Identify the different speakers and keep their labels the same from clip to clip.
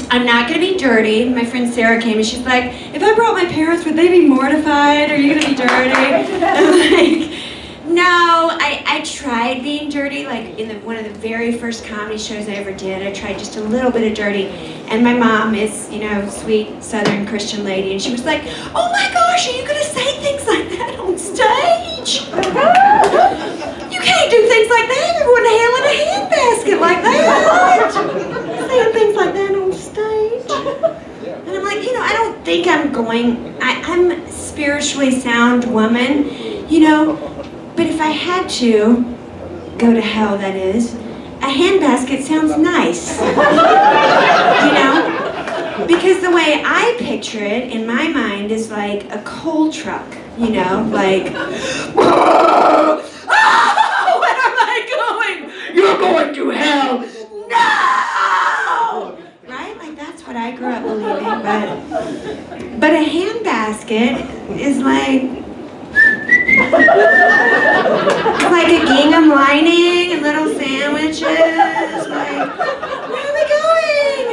Speaker 1: I'm not going to be dirty. My friend Sarah came and she's like, if I brought my parents, would they be mortified? Are you going to be dirty? I'm like, no, I tried being dirty, like in one of the very first comedy shows I ever did. I tried just a little bit of dirty. And my mom is, you know, sweet Southern Christian lady, and she was like, oh my gosh, are you going to say things like that on stage? You can't do things like that. You're going to hell in a handbasket like that. Saying things like that on stage. And I'm like, you know, I don't think I'm I'm a spiritually sound woman, you know. But if I had to go to hell, that is, a handbasket sounds nice, you know? Because the way I picture it in my mind is like a coal truck, you know? Like, oh, where am I going? You're going to hell. No! Right? Like that's what I grew up believing. But a handbasket is like, it's like a gingham lining and little sandwiches. Like, where are we going?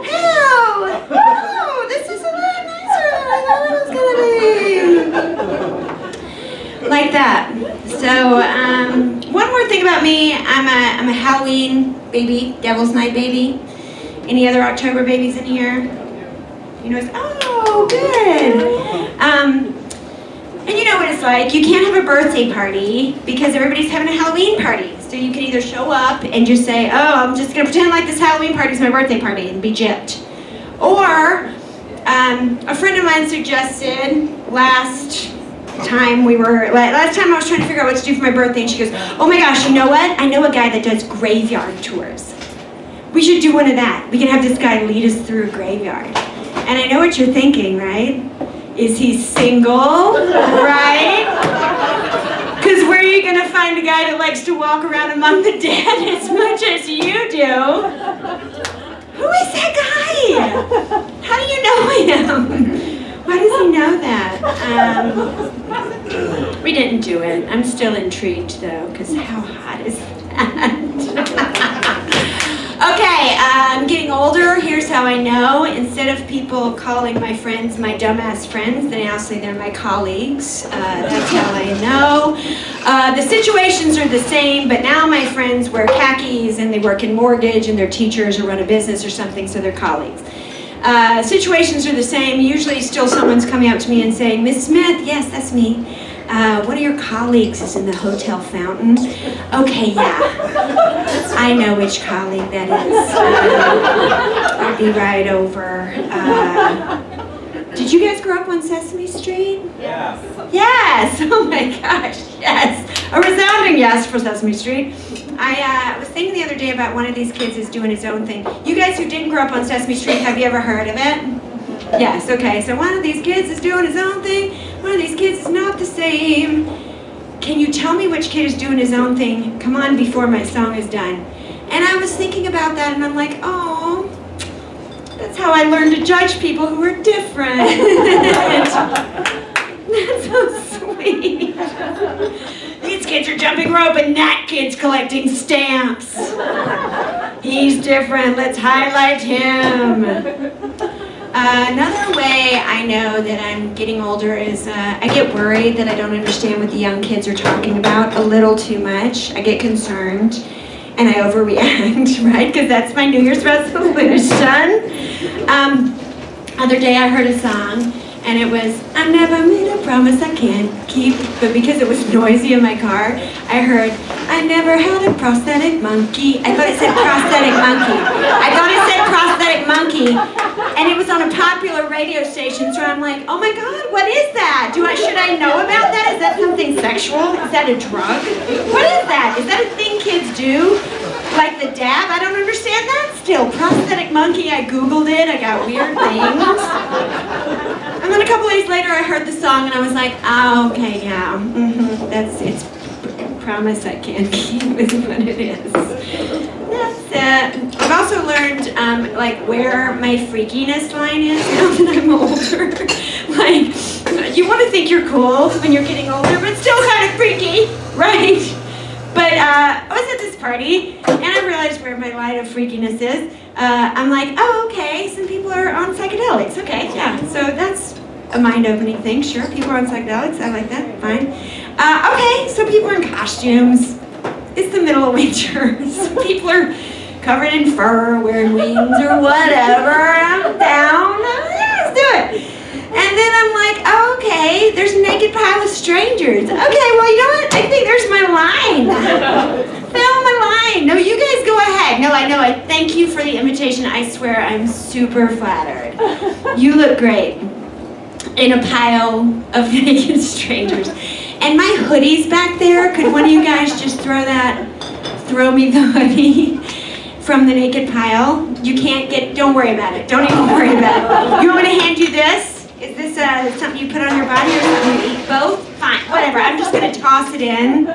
Speaker 1: Hell! Oh, this is a lot nicer than I thought it was gonna be. Like that. So, one more thing about me. I'm a Halloween baby, Devil's Night baby. Any other October babies in here? You know, oh, good. And you know what it's like, you can't have a birthday party because everybody's having a Halloween party. So you can either show up and just say, oh, I'm just gonna pretend like this Halloween party is my birthday party and be gypped. Or, a friend of mine suggested last time I was trying to figure out what to do for my birthday, and she goes, oh my gosh, you know what? I know a guy that does graveyard tours. We should do one of that. We can have this guy lead us through a graveyard. And I know what you're thinking, right? Is he single, right? Because where are you going to find a guy that likes to walk around among the dead as much as you do? Who is that guy? How do you know him? Why does he know that? We didn't do it. I'm still intrigued, though, because how hot is that? Okay, I'm getting older. Here's how I know. Instead of people calling my friends my dumbass friends, they now say they're my colleagues. That's how I know. The situations are the same, but now my friends wear khakis and they work in mortgage and they're teachers or run a business or something, so they're colleagues. Situations are the same. Usually still someone's coming up to me and saying, Miss Smith, yes, that's me. One of your colleagues is in the hotel fountain. Okay, yeah. I know which colleague that is. I'll be right over. Did you guys grow up on Sesame Street?
Speaker 2: Yes.
Speaker 1: Yes! Oh my gosh, yes. A resounding yes for Sesame Street. I was thinking the other day about one of these kids is doing his own thing. You guys who didn't grow up on Sesame Street, have you ever heard of it? Yes, okay, so one of these kids is doing his own thing, one of these kids is not the same. Can you tell me which kid is doing his own thing? Come on, before my song is done. And I was thinking about that and I'm like, oh, that's how I learned to judge people who are different. That's so sweet. These kids are jumping rope and that kid's collecting stamps. He's different, let's highlight him. Another way I know that I'm getting older is I get worried that I don't understand what the young kids are talking about a little too much. I get concerned and I overreact, right? Because that's my New Year's resolution. Other day I heard a song and it was, I never made a promise I can't keep, but because it was noisy in my car, I heard, I never had a prosthetic monkey. I thought it said prosthetic monkey. I thought it said prosthetic monkey, and it was on a popular radio station, so I'm like, oh my God, what is that? Should I know about that? Is that something sexual? Is that a drug? What is that? Is that a thing kids do? Like the dab? I don't understand that still. Prosthetic monkey, I Googled it, I got weird things. And then a couple days later I heard the song and I was like, oh, okay, yeah, it's promise I can't keep is what it is. That's it. I've also learned like where my freakiness line is now that I'm older. Like, you want to think you're cool when you're getting older, but still kind of freaky, right? But I was at this party and I realized where my line of freakiness is. I'm like, oh, okay, since psychedelics, okay, yeah. So that's a mind-opening thing, sure. People are on psychedelics, I like that, fine. Okay, so people are in costumes. It's the middle of winter. So people are covered in fur, wearing wings or whatever. I'm down. Let's do it. And then I'm like, oh, okay, there's a naked pile of strangers. Okay, well, you know what? I think there's my line. Fill my line. No, you guys go ahead. No, I know. I thank you for the invitation. I swear I'm super flattered. You look great. In a pile of naked strangers. And my hoodie's back there. Could one of you guys just throw me the hoodie from the naked pile? You can't get, don't worry about it. Don't even worry about it. You want me to hand you this? Is this something you put on your body or something you eat both? Fine, whatever. I'm just gonna toss it in.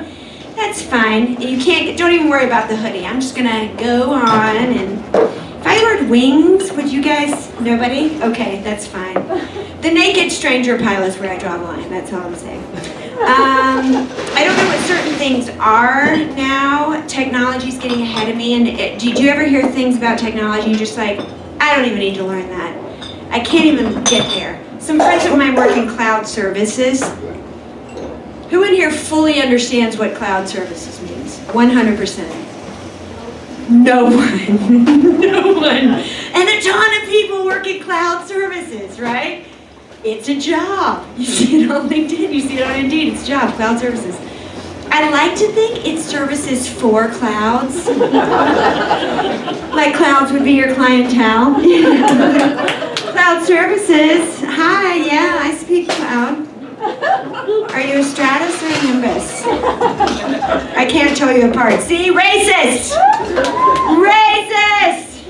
Speaker 1: That's fine. You can't, don't even worry about the hoodie. I'm just gonna go on and, if I ordered wings, would you guys, nobody? Okay, that's fine. The naked stranger pile is where I draw the line, that's all I'm saying. I don't know what certain things are now. Technology's getting ahead of me, and did you ever hear things about technology and you're just like, I don't even need to learn that. I can't even get there. Some friends of mine work in cloud services. Who in here fully understands what cloud services means? 100%. No one. No one. And a ton of people work in cloud services, right? It's a job. You see it on LinkedIn, you see it on Indeed. It's a job, cloud services. I like to think it's services for clouds. Like clouds would be your clientele. Cloud services. Hi, yeah, I speak cloud. Are you a Stratus or a Nimbus? I can't tell you apart. See, racist! Racist!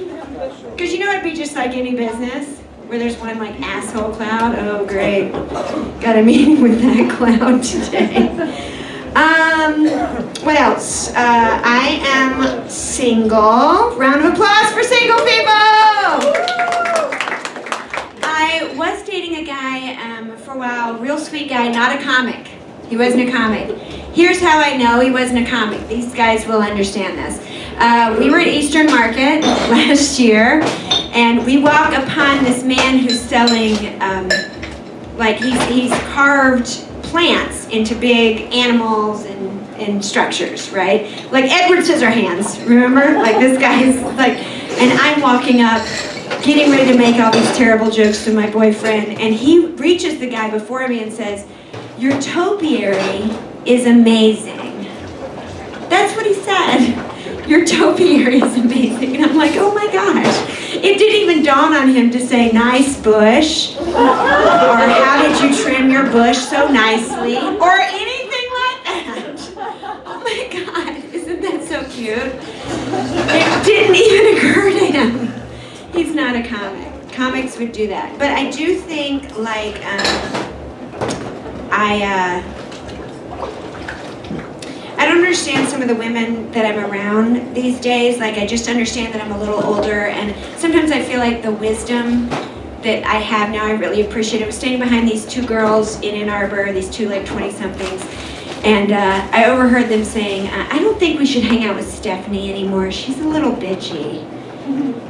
Speaker 1: Because you know it'd be just like any business where there's one like asshole cloud. Oh, great. Got a meeting with that cloud today. What else? I am single. Round of applause for single people! I was dating a guy for a while, real sweet guy, not a comic. He wasn't a comic. Here's how I know he wasn't a comic. These guys will understand this. We were at Eastern Market last year, and we walk upon this man who's selling, like he's carved plants into big animals and structures, right? Like Edward Scissorhands, remember? Like this guy's like, and I'm walking up, getting ready to make all these terrible jokes to my boyfriend, and he reaches the guy before me and says, "Your topiary is amazing." That's what he said. Your topiary is amazing. And I'm like, oh my gosh. It didn't even dawn on him to say, nice bush, or how did you trim your bush so nicely, or anything like that. Oh my God, isn't that so cute? It didn't even occur to him. He's not a comic. Comics would do that. But I do think, like, I don't understand some of the women that I'm around these days. Like, I just understand that I'm a little older, and sometimes I feel like the wisdom that I have now, I really appreciate it. I was standing behind these two girls in Ann Arbor, these two like 20-somethings, and I overheard them saying, I don't think we should hang out with Stephanie anymore. She's a little bitchy.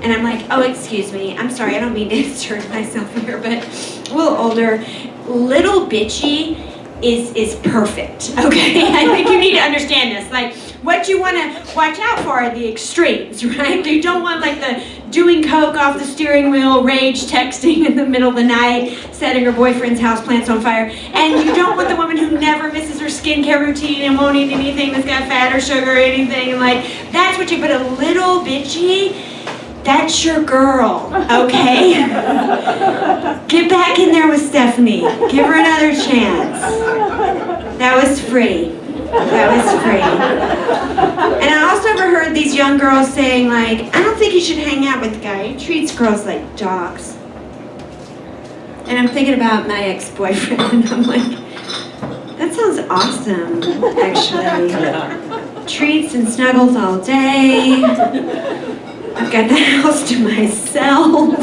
Speaker 1: And I'm like, oh, excuse me. I'm sorry, I don't mean to insert myself here, but a little older. Little bitchy is perfect, okay? I think you need to understand this. Like, what you want to watch out for are the extremes, right? You don't want like the doing coke off the steering wheel, rage texting in the middle of the night, setting her boyfriend's houseplants on fire, and you don't want the woman who never misses her skincare routine and won't eat anything that's got fat or sugar or anything. And like, that's what you, but a little bitchy, that's your girl, okay? Get back in there with Stephanie. Give her another chance. That was free. That was free. And I also overheard these young girls saying, like, I don't think you should hang out with the guy. He treats girls like dogs. And I'm thinking about my ex-boyfriend, and I'm like, that sounds awesome, actually. Treats and snuggles all day. I've got the house to myself,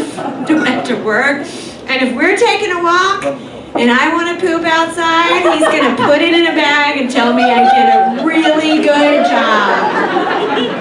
Speaker 1: don't have to work. And if we're taking a walk and I want to poop outside, he's going to put it in a bag and tell me I did a really good job.